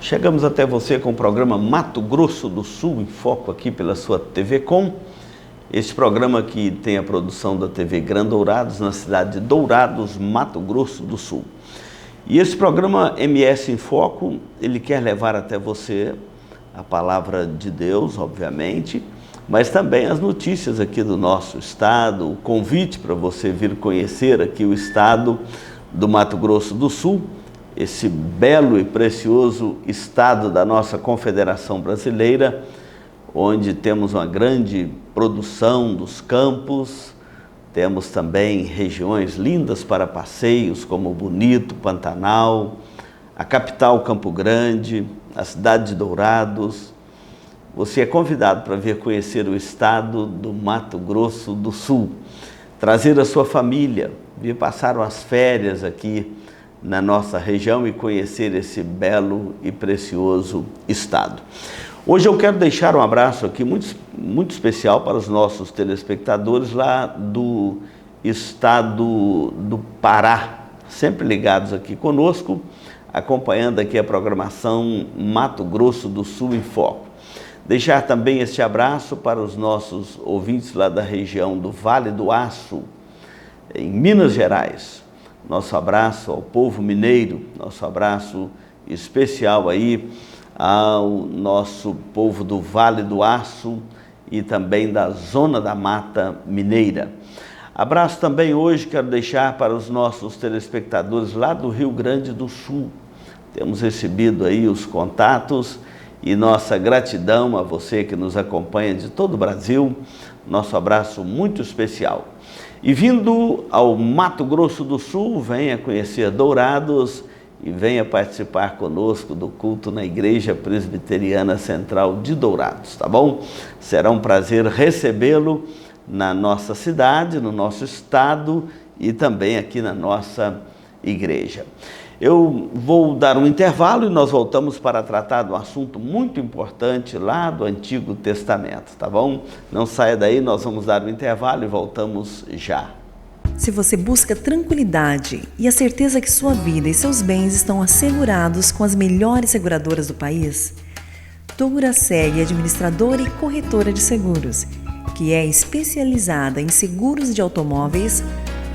Chegamos até você com o programa Mato Grosso do Sul, em foco aqui pela sua TV Com. Este programa que tem a produção da TV Gran Dourados, na cidade de Dourados, Mato Grosso do Sul. E esse programa MS em Foco, ele quer levar até você a palavra de Deus, obviamente, mas também as notícias aqui do nosso estado, o convite para você vir conhecer aqui o estado do Mato Grosso do Sul, esse belo e precioso estado da nossa Confederação Brasileira, onde temos uma grande produção dos campos, temos também regiões lindas para passeios, como Bonito, Pantanal, a capital Campo Grande, a cidade de Dourados. Você é convidado para vir conhecer o estado do Mato Grosso do Sul, trazer a sua família, vir passar umas férias aqui na nossa região e conhecer esse belo e precioso estado. Hoje eu quero deixar um abraço aqui muito especial para os nossos telespectadores lá do estado do Pará, sempre ligados aqui conosco, acompanhando aqui a programação Mato Grosso do Sul em Foco. Deixar também este abraço para os nossos ouvintes lá da região do Vale do Aço, em Minas Gerais. Nosso abraço ao povo mineiro, nosso abraço especial aí ao nosso povo do Vale do Aço e também da Zona da Mata Mineira. Abraço também hoje quero deixar para os nossos telespectadores lá do Rio Grande do Sul. Temos recebido aí os contatos e nossa gratidão a você que nos acompanha de todo o Brasil. Nosso abraço muito especial. E vindo ao Mato Grosso do Sul, venha conhecer Dourados e venha participar conosco do culto na Igreja Presbiteriana Central de Dourados, tá bom? Será um prazer recebê-lo na nossa cidade, no nosso estado e também aqui na nossa igreja. Eu vou dar um intervalo e nós voltamos para tratar de um assunto muito importante lá do Antigo Testamento, tá bom? Não saia daí, nós vamos dar um intervalo e voltamos já. Se você busca tranquilidade e a certeza que sua vida e seus bens estão assegurados com as melhores seguradoras do país, Douraceg é administradora e corretora de seguros, que é especializada em seguros de automóveis,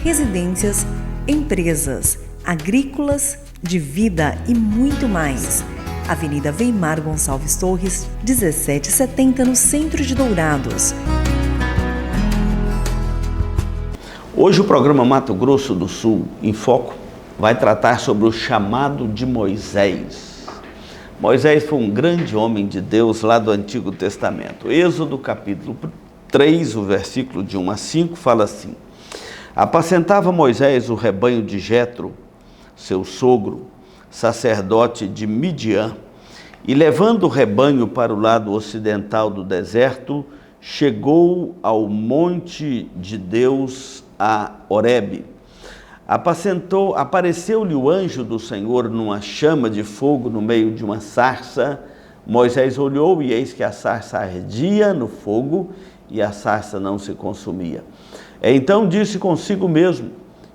residências, empresas, agrícolas, de vida e muito mais. Avenida Weimar Gonçalves Torres, 1770, no centro de Dourados. Hoje o programa Mato Grosso do Sul em Foco vai tratar sobre o chamado de Moisés. Moisés foi um grande homem de Deus lá do Antigo Testamento. Êxodo capítulo 3, o versículo de 1 a 5, fala assim: apacentava Moisés o rebanho de Jetro, seu sogro, sacerdote de Midian, e levando o rebanho para o lado ocidental do deserto, chegou ao monte de Deus, a Horebe. Apareceu-lhe o anjo do Senhor numa chama de fogo no meio de uma sarça. Moisés olhou e eis que a sarça ardia no fogo e a sarça não se consumia. Então disse consigo mesmo: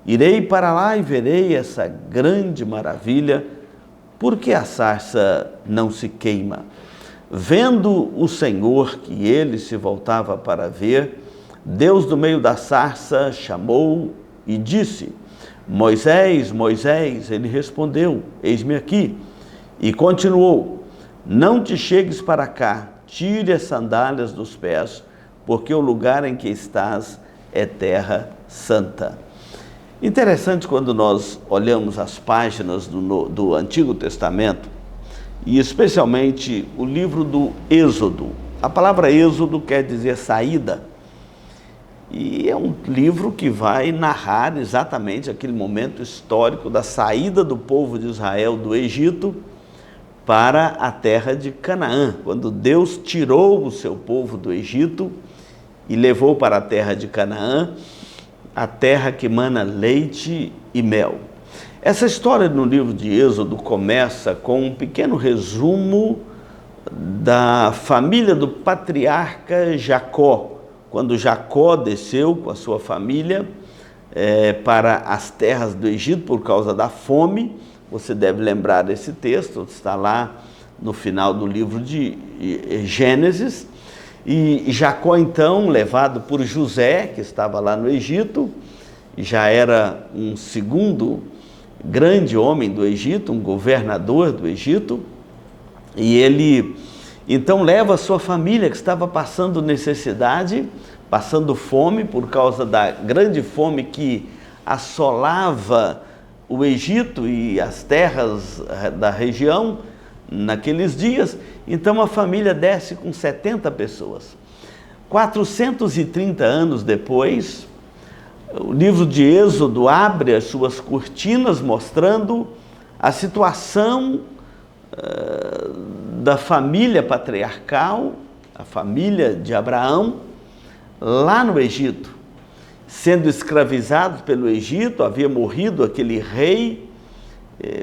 irei para lá e verei essa grande maravilha, porque a sarça não se queima. Vendo o Senhor que ele se voltava para ver, Deus do meio da sarça chamou e disse: Moisés, Moisés. Ele respondeu: eis-me aqui. E continuou: não te chegues para cá, tire as sandálias dos pés, porque o lugar em que estás é terra santa. Interessante quando nós olhamos as páginas do Antigo Testamento, e especialmente o livro do Êxodo. A palavra Êxodo quer dizer saída, e é um livro que vai narrar exatamente aquele momento histórico da saída do povo de Israel do Egito para a terra de Canaã, quando Deus tirou o seu povo do Egito e levou para a terra de Canaã, a terra que mana leite e mel. Essa história no livro de Êxodo começa com um pequeno resumo da família do patriarca Jacó, quando Jacó desceu com a sua família para as terras do Egito por causa da fome. Você deve lembrar desse texto, está lá no final do livro de Gênesis. E Jacó, então, levado por José, que estava lá no Egito, já era um segundo grande homem do Egito, um governador do Egito, e ele então leva a sua família, que estava passando necessidade, passando fome por causa da grande fome que assolava o Egito e as terras da região naqueles dias. Então a família desce com 70 pessoas. 430 anos depois, o livro de Êxodo abre as suas cortinas mostrando a situação da família patriarcal, a família de Abraão, lá no Egito, sendo escravizados pelo Egito. Havia morrido aquele rei,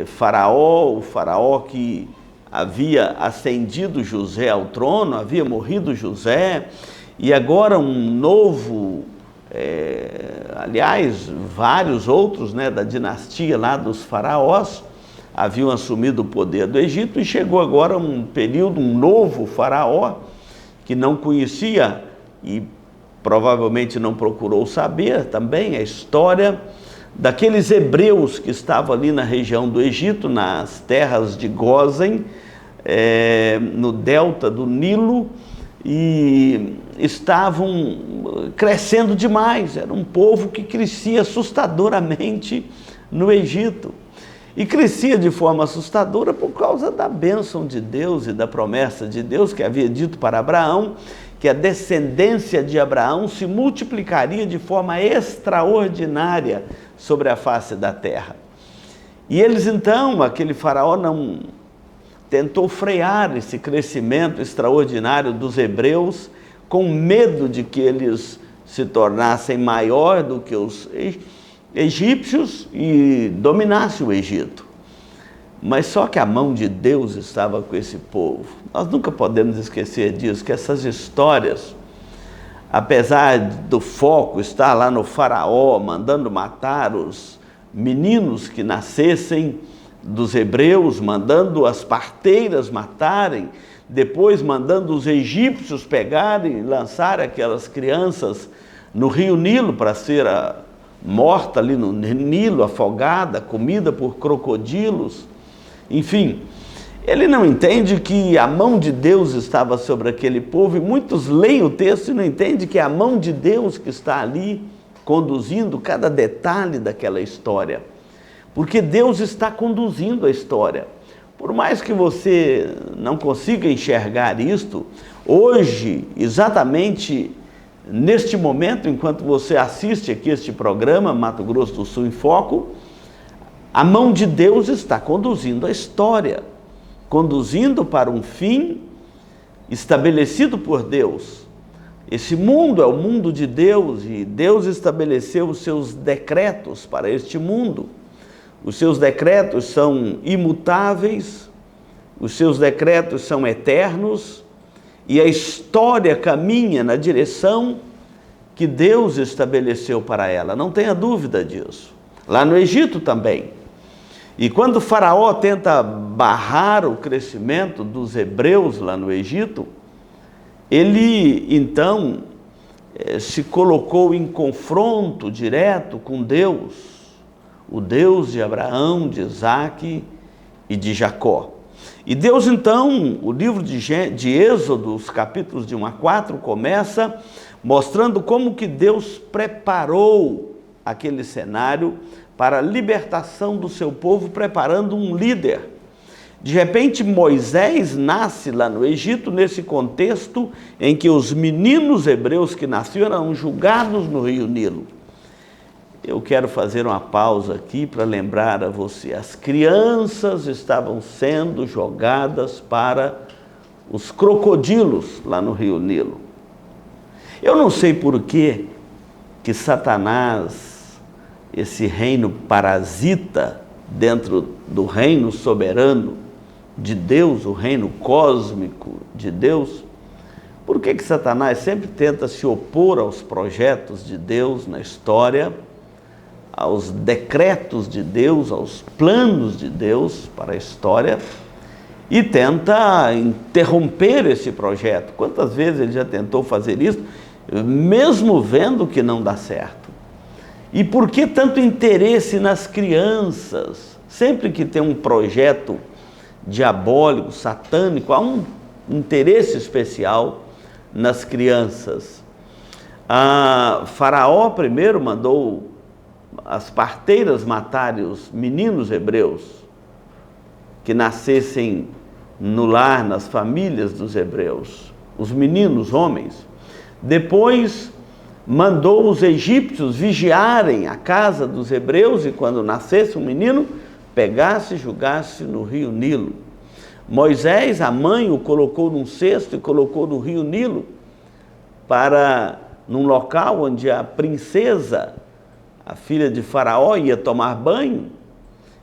Faraó, o Faraó que havia ascendido José ao trono, havia morrido José, e agora um novo, aliás, vários outros, da dinastia lá dos faraós, haviam assumido o poder do Egito, e chegou agora um período, um novo faraó, que não conhecia e provavelmente não procurou saber também a história daqueles hebreus que estavam ali na região do Egito, nas terras de Gósen, no delta do Nilo, e estavam crescendo demais. Era um povo que crescia assustadoramente no Egito. E crescia de forma assustadora por causa da bênção de Deus e da promessa de Deus, que havia dito para Abraão que a descendência de Abraão se multiplicaria de forma extraordinária sobre a face da terra. E eles então, aquele faraó não tentou frear esse crescimento extraordinário dos hebreus, com medo de que eles se tornassem maior do que os egípcios e dominassem o Egito. Mas só que a mão de Deus estava com esse povo. Nós nunca podemos esquecer disso, que essas histórias, apesar do foco estar lá no faraó, mandando matar os meninos que nascessem dos hebreus, mandando as parteiras matarem, depois mandando os egípcios pegarem e lançarem aquelas crianças no rio Nilo para ser morta ali no Nilo, afogada, comida por crocodilos. Enfim, ele não entende que a mão de Deus estava sobre aquele povo, e muitos leem o texto e não entendem que é a mão de Deus que está ali conduzindo cada detalhe daquela história, porque Deus está conduzindo a história. Por mais que você não consiga enxergar isto, hoje, exatamente neste momento, enquanto você assiste aqui este programa, Mato Grosso do Sul em Foco, a mão de Deus está conduzindo a história, conduzindo para um fim estabelecido por Deus. Esse mundo é o mundo de Deus, e Deus estabeleceu os seus decretos para este mundo. Os seus decretos são imutáveis, os seus decretos são eternos, e a história caminha na direção que Deus estabeleceu para ela, não tenha dúvida disso. Lá no Egito também. E quando o faraó tenta barrar o crescimento dos hebreus lá no Egito, ele então se colocou em confronto direto com Deus, o Deus de Abraão, de Isaque e de Jacó. E Deus então, o livro de Êxodo, os capítulos de 1 a 4, começa mostrando como que Deus preparou aquele cenário para a libertação do seu povo, preparando um líder. De repente, Moisés nasce lá no Egito, nesse contexto em que os meninos hebreus que nasciam eram julgados no rio Nilo. Eu quero fazer uma pausa aqui para lembrar a você, as crianças estavam sendo jogadas para os crocodilos lá no rio Nilo. Eu não sei por que Satanás, esse reino parasita dentro do reino soberano de Deus, o reino cósmico de Deus, por que Satanás sempre tenta se opor aos projetos de Deus na história, aos decretos de Deus, aos planos de Deus para a história? e tenta interromper esse projeto. Quantas vezes ele já tentou fazer isso, mesmo vendo que não dá certo? E por que tanto interesse nas crianças? Sempre que tem um projeto diabólico, satânico, há um interesse especial nas crianças. Faraó primeiro mandou as parteiras matarem os meninos hebreus que nascessem no lar, nas famílias dos hebreus, os meninos homens. Depois mandou os egípcios vigiarem a casa dos hebreus e quando nascesse um menino, pegasse e jogasse no rio Nilo. Moisés, a mãe, o colocou num cesto e colocou no rio Nilo, num local onde a princesa, a filha de Faraó, ia tomar banho,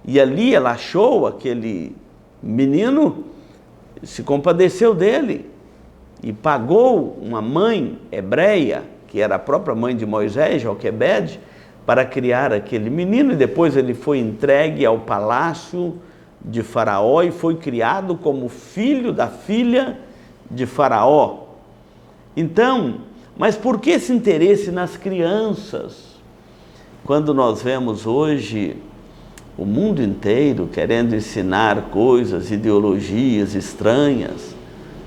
e ali ela achou aquele menino, se compadeceu dele e pagou uma mãe hebreia, que era a própria mãe de Moisés, Joquebede, para criar aquele menino, e depois ele foi entregue ao palácio de Faraó e foi criado como filho da filha de Faraó. Então, mas por que esse interesse nas crianças? Quando nós vemos hoje o mundo inteiro querendo ensinar coisas, ideologias estranhas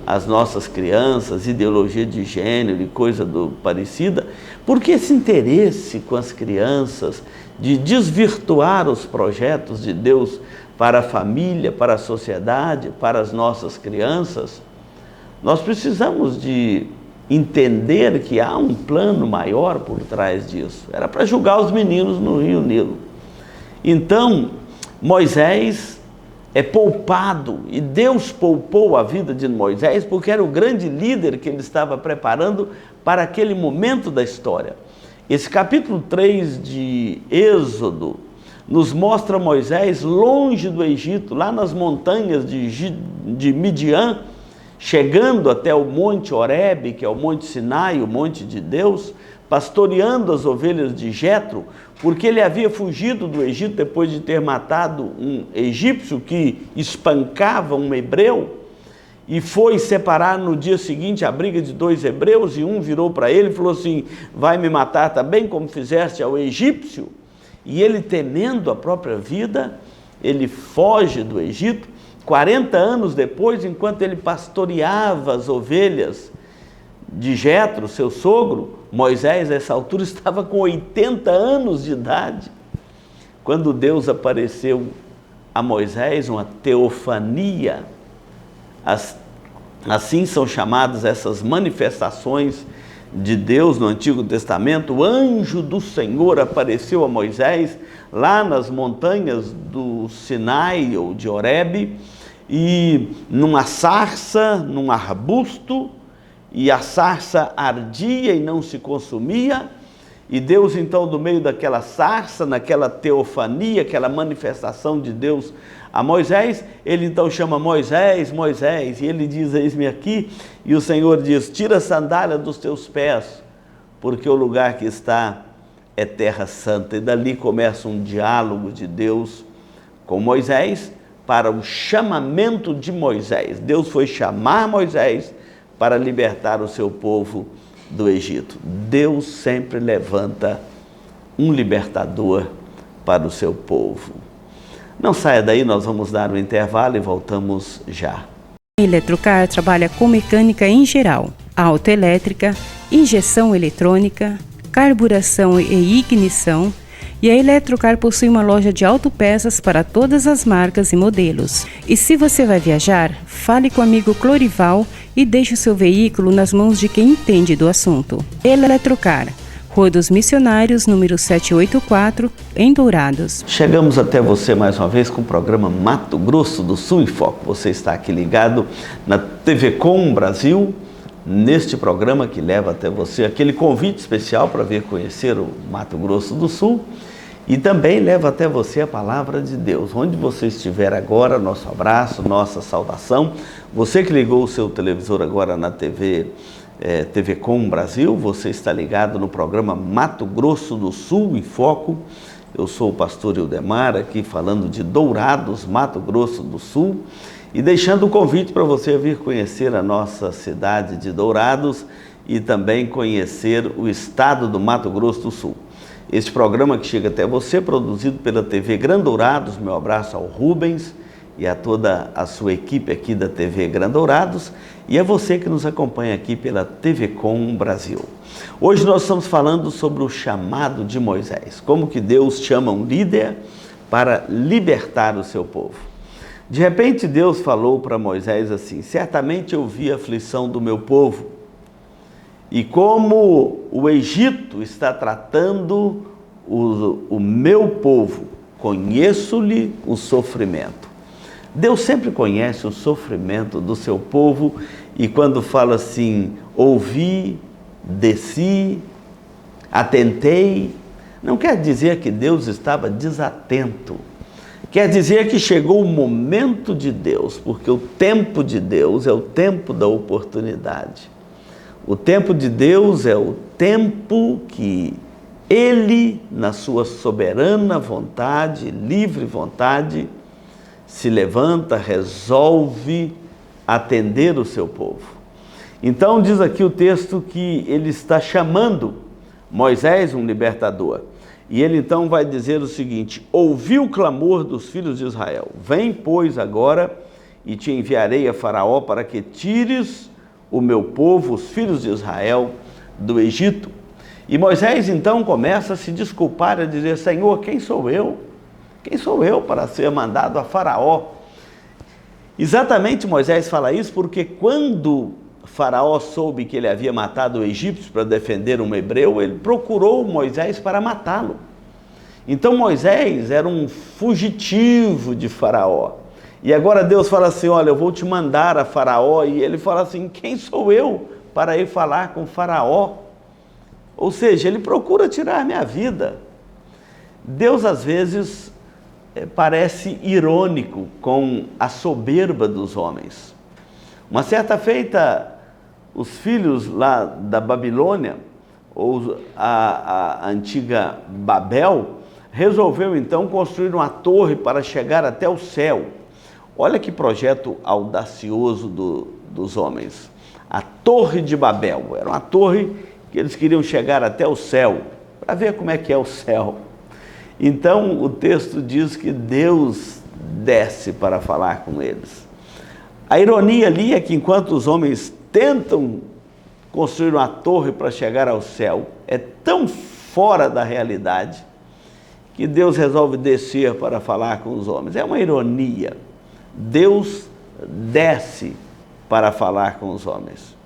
às nossas crianças, ideologia de gênero e coisa parecida, por que esse interesse com as crianças de desvirtuar os projetos de Deus para a família, para a sociedade, para as nossas crianças? Nós precisamos de entender que há um plano maior por trás disso. Era para julgar os meninos no rio Nilo. Então, Moisés é poupado, e Deus poupou a vida de Moisés porque era o grande líder que ele estava preparando para aquele momento da história. Esse capítulo 3 de Êxodo nos mostra Moisés longe do Egito, lá nas montanhas de Midian, chegando até o Monte Horebe, que é o Monte Sinai, o Monte de Deus, pastoreando as ovelhas de Jetro, porque ele havia fugido do Egito depois de ter matado um egípcio que espancava um hebreu, e foi separar no dia seguinte a briga de dois hebreus, e um virou para ele e falou assim: vai me matar também como fizeste ao egípcio? E ele, temendo a própria vida, ele foge do Egito. 40 anos depois, enquanto ele pastoreava as ovelhas de Jetro, seu sogro, Moisés, a essa altura, estava com 80 anos de idade, quando Deus apareceu a Moisés, uma teofania. Assim são chamadas essas manifestações de Deus no Antigo Testamento. O anjo do Senhor apareceu a Moisés lá nas montanhas do Sinai ou de Horebe, e numa sarça, num arbusto, e a sarça ardia e não se consumia, e Deus então, do meio daquela sarça, naquela teofania, aquela manifestação de Deus a Moisés, ele então chama Moisés, Moisés, e ele diz: eis-me aqui, e o Senhor diz: tira a sandália dos teus pés, porque o lugar que está é terra santa. E dali começa um diálogo de Deus com Moisés para o chamamento de Moisés. Deus foi chamar Moisés para libertar o seu povo do Egito. Deus sempre levanta um libertador para o seu povo. Não saia daí, nós vamos dar um intervalo e voltamos já. A Eletrocar trabalha com mecânica em geral, autoelétrica, injeção eletrônica, carburação e ignição, e a Eletrocar possui uma loja de autopeças para todas as marcas e modelos. E se você vai viajar, fale com o amigo Clorival e deixe o seu veículo nas mãos de quem entende do assunto. Eletrocar, Rua dos Missionários, número 784, em Dourados. Chegamos até você mais uma vez com o programa Mato Grosso do Sul em Foco. Você está aqui ligado na TV Com Brasil, neste programa que leva até você aquele convite especial para vir conhecer o Mato Grosso do Sul, e também leva até você a palavra de Deus. Onde você estiver agora, nosso abraço, nossa saudação. Você que ligou o seu televisor agora na TV Com Brasil, você está ligado no programa Mato Grosso do Sul em Foco. Eu sou o pastor Ildemar, aqui falando de Dourados, Mato Grosso do Sul. E deixando o convite para você vir conhecer a nossa cidade de Dourados e também conhecer o estado do Mato Grosso do Sul. Este programa que chega até você, produzido pela TV Grande Dourados, meu abraço ao Rubens e a toda a sua equipe aqui da TV Grande Dourados, e a você que nos acompanha aqui pela TV Com Brasil. Hoje nós estamos falando sobre o chamado de Moisés, como que Deus chama um líder para libertar o seu povo. De repente Deus falou para Moisés assim: certamente eu vi a aflição do meu povo e como o Egito está tratando o meu povo, conheço-lhe o sofrimento. Deus sempre conhece o sofrimento do seu povo, e quando fala assim, ouvi, desci, atentei, não quer dizer que Deus estava desatento. Quer dizer que chegou o momento de Deus, porque o tempo de Deus é o tempo da oportunidade. O tempo de Deus é o tempo que Ele, na sua soberana vontade, livre vontade, se levanta, resolve atender o seu povo. Então diz aqui o texto que ele está chamando Moisés, um libertador. E ele então vai dizer o seguinte: ouvi o clamor dos filhos de Israel. Vem, pois, agora, e te enviarei a Faraó para que tires o meu povo, os filhos de Israel, do Egito. E Moisés então começa a se desculpar, a dizer: Senhor, quem sou eu? Quem sou eu para ser mandado a Faraó? Exatamente Moisés fala isso porque quando Faraó soube que ele havia matado o egípcio para defender um hebreu, ele procurou Moisés para matá-lo. Então Moisés era um fugitivo de Faraó. E agora Deus fala assim: olha, eu vou te mandar a Faraó. E ele fala assim: quem sou eu para ir falar com Faraó? Ou seja, ele procura tirar minha vida. Deus às vezes parece irônico com a soberba dos homens. Uma certa feita, os filhos lá da Babilônia, ou a antiga Babel, resolveu então construir uma torre para chegar até o céu. Olha que projeto audacioso dos homens. A Torre de Babel era uma torre que eles queriam chegar até o céu, para ver como é que é o céu. Então o texto diz que Deus desce para falar com eles. A ironia ali é que enquanto os homens tentam construir uma torre para chegar ao céu, é tão fora da realidade que Deus resolve descer para falar com os homens. É uma ironia. Deus desce para falar com os homens.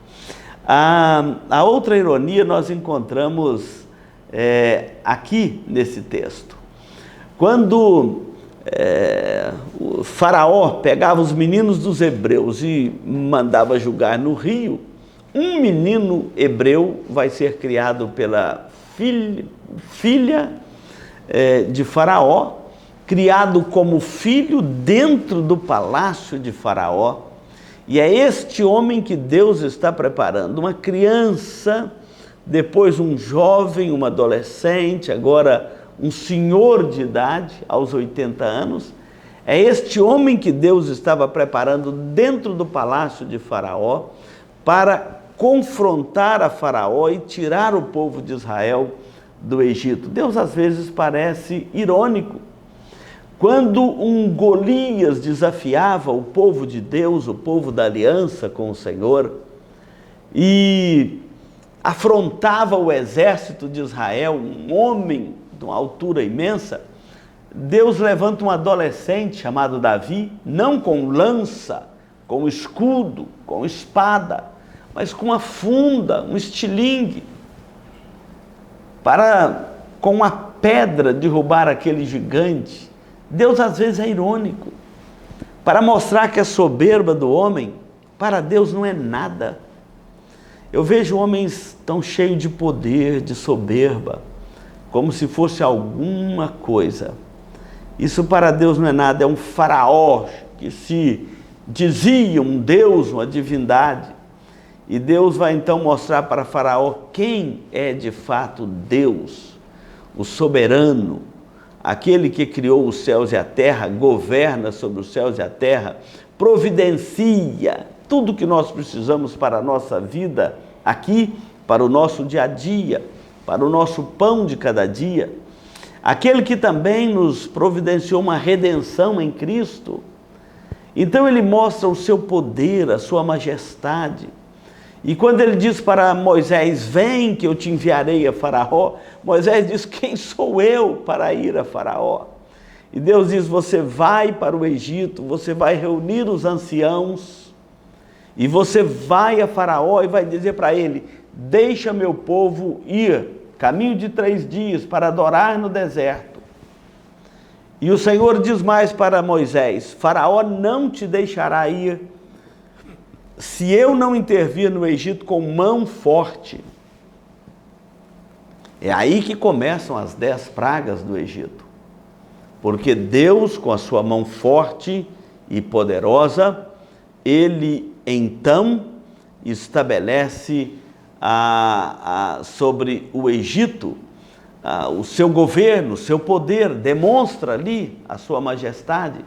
A outra ironia nós encontramos aqui nesse texto. Quando o Faraó pegava os meninos dos hebreus e mandava julgar no rio, um menino hebreu vai ser criado pela filha de Faraó, criado como filho dentro do palácio de Faraó. E é este homem que Deus está preparando, uma criança, depois um jovem, um adolescente, agora um senhor de idade, aos 80 anos. É este homem que Deus estava preparando dentro do palácio de Faraó para confrontar a Faraó e tirar o povo de Israel do Egito. Deus às vezes parece irônico. Quando um Golias desafiava o povo de Deus, o povo da aliança com o Senhor, e afrontava o exército de Israel, um homem de uma altura imensa, Deus levanta um adolescente chamado Davi, não com lança, com escudo, com espada, mas com uma funda, um estilingue, para com uma pedra derrubar aquele gigante. Deus às vezes é irônico, para mostrar que a soberba do homem, para Deus não é nada. Eu vejo homens tão cheios de poder, de soberba, como se fosse alguma coisa. Isso para Deus não é nada, é um faraó que se dizia um Deus, uma divindade. E Deus vai então mostrar para Faraó quem é de fato Deus, o soberano, aquele que criou os céus e a terra, governa sobre os céus e a terra, providencia tudo que nós precisamos para a nossa vida aqui, para o nosso dia a dia, para o nosso pão de cada dia. Aquele que também nos providenciou uma redenção em Cristo. Então ele mostra o seu poder, a sua majestade. E quando ele diz para Moisés, vem que eu te enviarei a Faraó, Moisés diz, quem sou eu para ir a Faraó? E Deus diz, você vai para o Egito, você vai reunir os anciãos, e você vai a Faraó e vai dizer para ele, deixa meu povo ir, caminho de 3 dias para adorar no deserto. E o Senhor diz mais para Moisés, Faraó não te deixará ir, se eu não intervir no Egito com mão forte. É aí que começam as 10 pragas do Egito. Porque Deus, com a sua mão forte e poderosa, ele então estabelece sobre o Egito o seu governo, o seu poder, demonstra ali a sua majestade.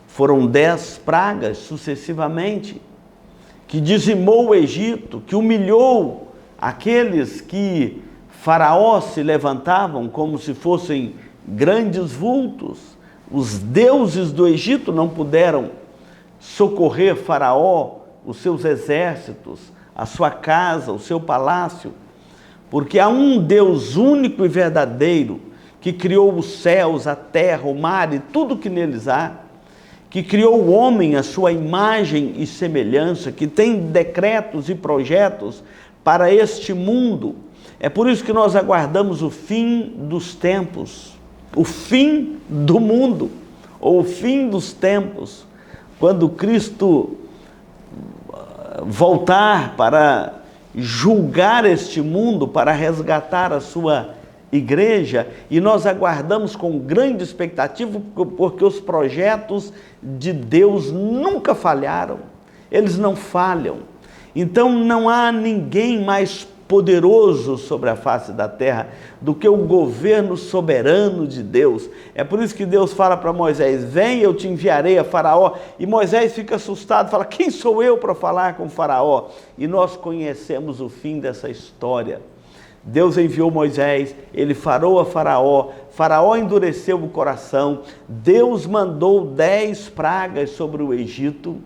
Foram 10 pragas sucessivamente, que dizimou o Egito, que humilhou aqueles que Faraó se levantavam como se fossem grandes vultos. Os deuses do Egito não puderam socorrer Faraó, os seus exércitos, a sua casa, o seu palácio, porque há um Deus único e verdadeiro que criou os céus, a terra, o mar e tudo que neles há, que criou o homem à sua imagem e semelhança, que tem decretos e projetos para este mundo. É por isso que nós aguardamos o fim dos tempos, o fim do mundo, ou o fim dos tempos, quando Cristo voltar para julgar este mundo, para resgatar a sua igreja, e nós aguardamos com grande expectativa, porque os projetos de Deus nunca falharam, eles não falham. Então não há ninguém mais poderoso sobre a face da terra do que o governo soberano de Deus. É por isso que Deus fala para Moisés, vem, eu te enviarei a Faraó. E Moisés fica assustado, fala, quem sou eu para falar com Faraó? E nós conhecemos o fim dessa história. Deus enviou Moisés, ele falou a Faraó, Faraó endureceu o coração, Deus mandou 10 pragas sobre o Egito.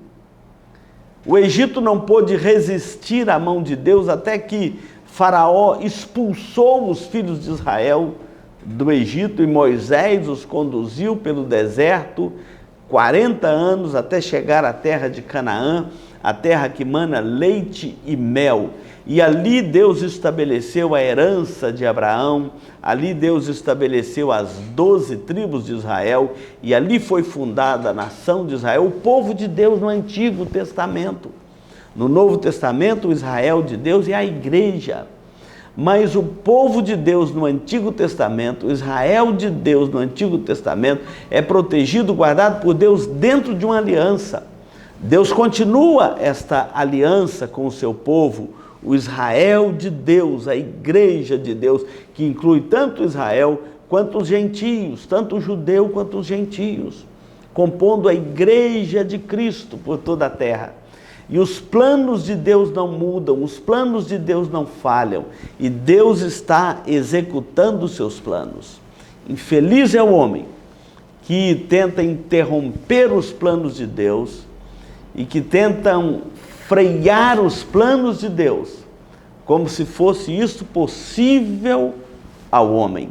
O Egito não pôde resistir à mão de Deus até que Faraó expulsou os filhos de Israel do Egito e Moisés os conduziu pelo deserto 40 anos até chegar à terra de Canaã, a terra que mana leite e mel. E ali Deus estabeleceu a herança de Abraão, ali Deus estabeleceu as 12 tribos de Israel, e ali foi fundada a nação de Israel, o povo de Deus no Antigo Testamento. No Novo Testamento, o Israel de Deus é a igreja. Mas o povo de Deus no Antigo Testamento, o Israel de Deus no Antigo Testamento, é protegido, guardado por Deus dentro de uma aliança. Deus continua esta aliança com o seu povo, o Israel de Deus, a igreja de Deus, que inclui tanto Israel quanto os gentios, tanto o judeu quanto os gentios, compondo a igreja de Cristo por toda a terra. E os planos de Deus não mudam, os planos de Deus não falham, e Deus está executando os seus planos. Infeliz é o homem que tenta interromper os planos de Deus e que tentam frear os planos de Deus, como se fosse isso possível ao homem.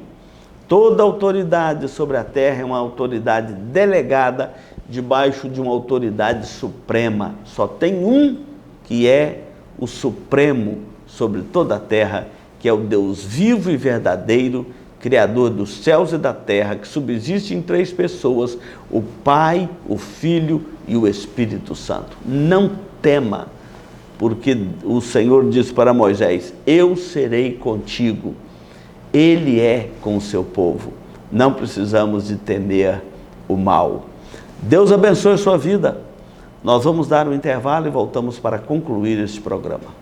Toda autoridade sobre a terra é uma autoridade delegada debaixo de uma autoridade suprema. Só tem um que é o supremo sobre toda a terra, que é o Deus vivo e verdadeiro, Criador dos céus e da terra, que subsiste em 3 pessoas, o Pai, o Filho e o Espírito Santo. Não tema, porque o Senhor disse para Moisés, eu serei contigo. Ele é com o seu povo. Não precisamos de temer o mal. Deus abençoe a sua vida. Nós vamos dar um intervalo e voltamos para concluir este programa.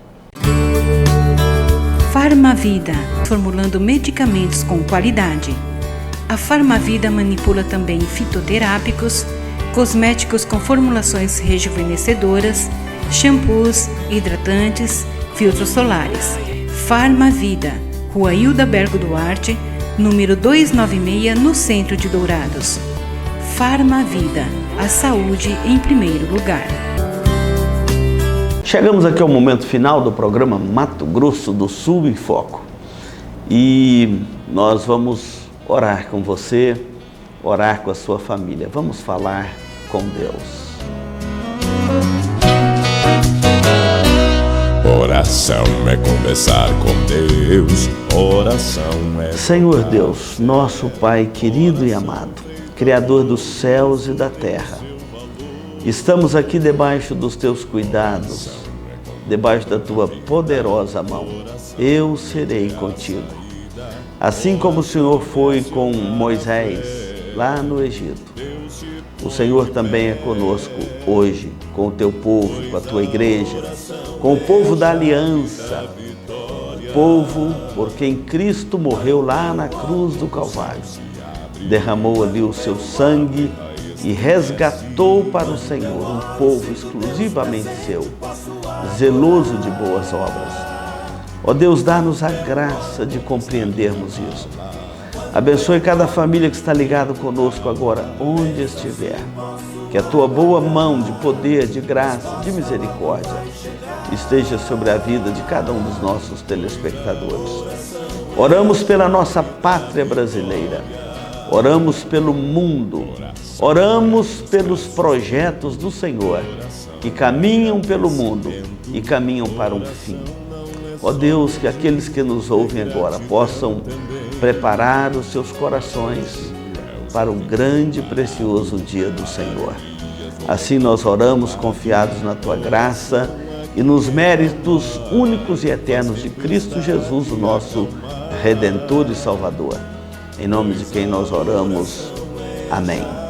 Farmavida, formulando medicamentos com qualidade. A Farmavida manipula também fitoterápicos, cosméticos com formulações rejuvenescedoras, shampoos, hidratantes, filtros solares. Farmavida, Rua Hilda Bergo Duarte, número 296, no centro de Dourados. Farmavida, a saúde em primeiro lugar. Chegamos aqui ao momento final do programa Mato Grosso do Sul em Foco. E nós vamos orar com você, orar com a sua família. Vamos falar com Deus. Oração é conversar com Deus. Oração é... Senhor Deus, nosso Pai querido e amado, Criador dos céus e da terra, estamos aqui debaixo dos teus cuidados, debaixo da tua poderosa mão. Eu serei contigo. Assim como o Senhor foi com Moisés lá no Egito, o Senhor também é conosco hoje, com o teu povo, com a tua igreja, com o povo da aliança, o povo por quem Cristo morreu lá na cruz do Calvário, derramou ali o seu sangue e resgatou para o Senhor um povo exclusivamente seu, zeloso de boas obras. Ó Deus, dá-nos a graça de compreendermos isso. Abençoe cada família que está ligada conosco agora, onde estiver. Que a tua boa mão de poder, de graça, de misericórdia esteja sobre a vida de cada um dos nossos telespectadores. Oramos pela nossa pátria brasileira. Oramos pelo mundo, oramos pelos projetos do Senhor que caminham pelo mundo e caminham para um fim. Ó Deus, que aqueles que nos ouvem agora possam preparar os seus corações para o grande e precioso dia do Senhor. Assim nós oramos confiados na tua graça e nos méritos únicos e eternos de Cristo Jesus, o nosso Redentor e Salvador. Em nome de quem nós oramos. Amém.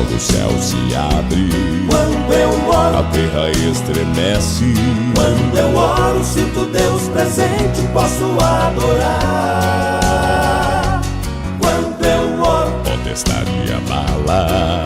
Logo o céu se abre, quando eu oro, a terra estremece. Quando eu oro, sinto Deus presente, posso adorar. Quando eu oro, Potestade abala,